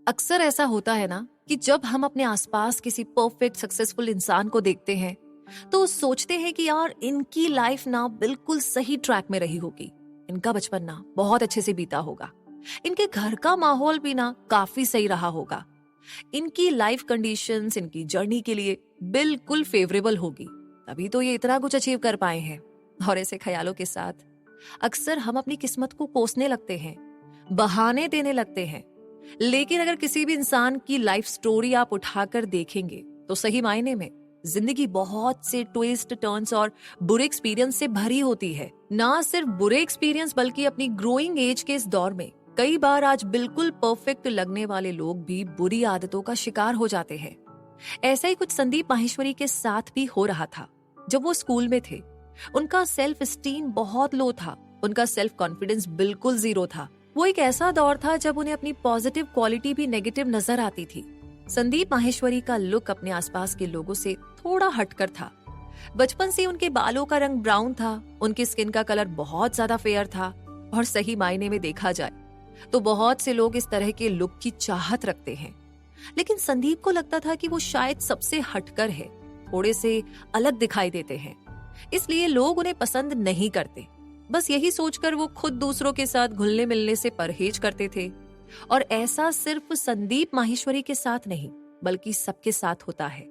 अक्सर ऐसा होता है ना कि जब हम अपने आसपास किसी परफेक्ट सक्सेसफुल इंसान को देखते हैं तो सोचते हैं कि यार इनकी लाइफ ना बिल्कुल सही ट्रैक में रही होगी। इनका बचपन ना बहुत अच्छे से बीता होगा। इनके घर का माहौल भी ना काफी सही रहा होगा। इनकी लाइफ कंडीशंस इनकी जर्नी के लिए बिल्कुल फेवरेबल होगी, तभी तो ये इतना कुछ अचीव कर पाए हैं। और ऐसे ख्यालों के साथ अक्सर हम अपनी किस्मत को कोसने लगते हैं, बहाने देने लगते हैं। लेकिन अगर किसी भी इंसान की लाइफ स्टोरी आप उठाकर देखेंगे तो सही मायने में जिंदगी बहुत से ट्विस्ट टर्न्स और बुरे एक्सपीरियंस से भरी होती है। ना सिर्फ बुरे एक्सपीरियंस बल्कि अपनी ग्रोइंग एज के इस दौर में कई बार आज बिल्कुल परफेक्ट लगने वाले लोग भी बुरी आदतों का शिकार हो जाते हैं। ऐसा ही कुछ संदीप माहेश्वरी के साथ भी हो रहा था। जब वो स्कूल में थे उनका सेल्फ एस्टीम बहुत लो था, उनका सेल्फ कॉन्फिडेंस बिल्कुल जीरो था। वो एक ऐसा दौर था जब उन्हें अपनी पॉजिटिव क्वालिटी भी नेगेटिव नजर आती थी। संदीप माहेश्वरी का लुक अपने आसपास के लोगों से थोड़ा हटकर था। बचपन से उनके बालों का रंग ब्राउन था, उनकी स्किन का कलर बहुत ज्यादा फेयर था और सही मायने में देखा जाए तो बहुत से लोग इस तरह के लुक की चाहत रखते हैं। लेकिन संदीप को लगता था कि वो शायद सबसे हटकर है, थोड़े से अलग दिखाई देते हैं, इसलिए लोग उन्हें पसंद नहीं करते। बस यही सोचकर वो खुद दूसरों के साथ घुलने मिलने से परहेज करते थे। और ऐसा सिर्फ संदीप माहेश्वरी के साथ नहीं बल्कि सबके साथ होता है।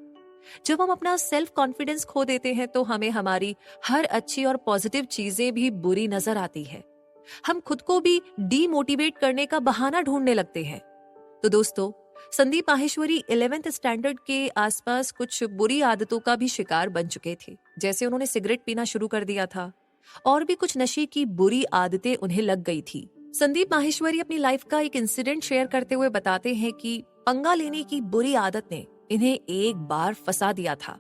जब हम अपना सेल्फ कॉन्फिडेंस खो देते हैं तो हमें हमारी हर अच्छी और पॉजिटिव चीजें भी बुरी नजर आती है। हम खुद को भी डीमोटिवेट करने का बहाना ढूंढने लगते हैं। तो दोस्तों, संदीप माहेश्वरी 11th स्टैंडर्ड के आसपास कुछ बुरी आदतों का भी शिकार बन चुके थे। जैसे उन्होंने सिगरेट पीना शुरू कर दिया था और भी कुछ नशे की बुरी आदतें उन्हें लग गई थी। संदीप माहेश्वरी अपनी लाइफ का एक इंसिडेंट शेयर करते हुए बताते हैं कि पंगा लेने की बुरी आदत ने इन्हें एक बार फंसा दिया था।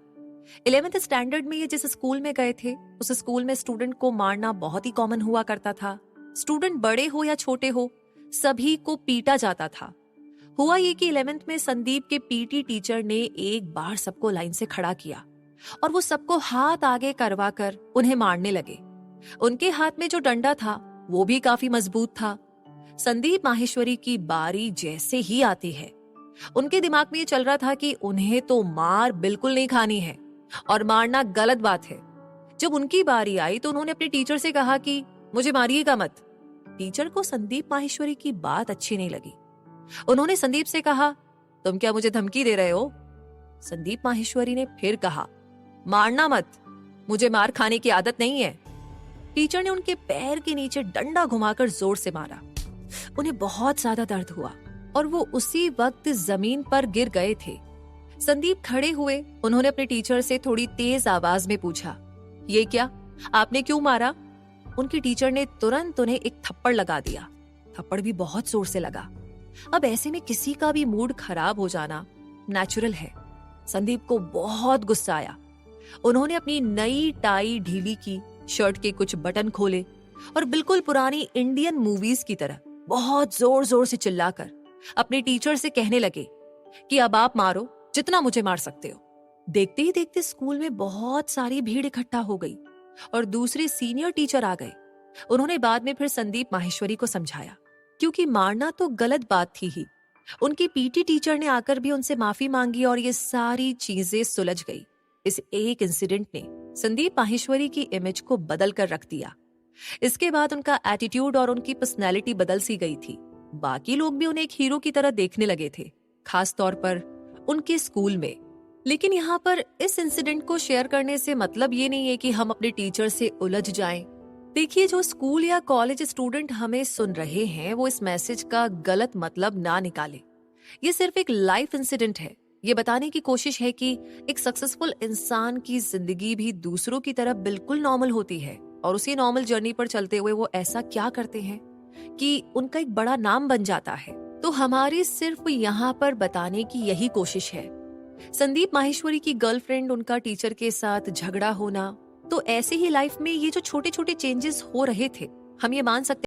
11th स्टैंडर्ड में ये जिस स्कूल में गए थे उस स्कूल में स्टूडेंट को मारना बहुत ही कॉमन हुआ करता था। स्टूडेंट बड़े हो या छोटे हो सभी को पीटा जाता था। हुआ ये कि 11th में संदीप के पीटी टीचर ने एक बार सबको लाइन से खड़ा किया और वो सबको हाथ आगे करवा कर उन्हें मारने लगे। उनके हाथ में जो डंडा था वो भी काफी मजबूत था। संदीप माहेश्वरी की बारी जैसे ही आती है उनके दिमाग में ये चल रहा था कि उन्हें तो मार बिल्कुल नहीं खानी है और मारना गलत बात है। जब उनकी बारी आई तो उन्होंने अपने टीचर से कहा कि मुझे मारिएगा मत। टीचर को संदीप माहेश्वरी की बात अच्छी नहीं लगी। उन्होंने संदीप से कहा, तुम क्या मुझे धमकी दे रहे हो? संदीप माहेश्वरी ने फिर कहा, मारना मत, मुझे मार खाने की आदत नहीं है। टीचर ने उनके पैर के नीचे डंडा घुमाकर जोर से मारा। उन्हें बहुत ज्यादा दर्द हुआ और वो उसी वक्त जमीन पर गिर गए थे। संदीप खड़े हुए, उन्होंने अपने टीचर से थोड़ी तेज आवाज में पूछा, ये क्या, आपने क्यों मारा? उनकी टीचर ने तुरंत उन्हें एक थप्पड़ लगा दिया। थप्पड़ भी बहुत जोर से लगा। अब ऐसे में किसी का भी मूड खराब हो जाना नेचुरल है। संदीप को बहुत गुस्सा आया। उन्होंने अपनी नई टाई ढीली की, शर्ट के कुछ बटन खोले और बिल्कुल पुरानी इंडियन मूवीज की तरह बहुत जोर जोर से चिल्लाकर अपने टीचर से कहने लगे कि अब आप मारो जितना मुझे मार सकते हो। देखते ही देखते स्कूल में बहुत सारी भीड़ इकट्ठा हो गई और दूसरे सीनियर टीचर आ गए। उन्होंने बाद में फिर संदीप माहेश्वरी को समझाया, क्योंकि मारना तो गलत बात थी ही। उनकी पीटी टीचर ने आकर भी उनसे माफी मांगी और ये सारी चीजें सुलझ गई। इस एक इंसिडेंट ने संदीप माहेश्वरी की इमेज को बदल कर रख दिया। इसके बाद उनका एटीट्यूड और उनकी पर्सनैलिटी बदल सी गई थी। बाकी लोग भी उन्हें एक हीरो की तरह देखने लगे थे, खास तौर पर उनके स्कूल में। लेकिन यहाँ पर इस इंसिडेंट को शेयर करने से मतलब ये नहीं है कि हम अपने टीचर से उलझ जाएं। देखिए, जो स्कूल या कॉलेज स्टूडेंट हमें सुन रहे हैं वो इस मैसेज का गलत मतलब ना निकाले। ये सिर्फ एक लाइफ इंसिडेंट है। ये बताने की कोशिश है कि एक सक्सेसफुल इंसान की जिंदगी भी दूसरों की तरह बिल्कुल नॉर्मल होती है और उसी नॉर्मल जर्नी पर चलते हुए वो ऐसा क्या करते हैं कि उनका एक बड़ा नाम बन जाता है। तो हमारी सिर्फ यहाँ पर बताने की यही कोशिश है। संदीप माहेश्वरी की गर्लफ्रेंड, उनका टीचर के साथ झगड़ा होना, तो ऐसे ही लाइफ में ये जो छोटे छोटे चेंजेस हो रहे थे, हम ये मान सकते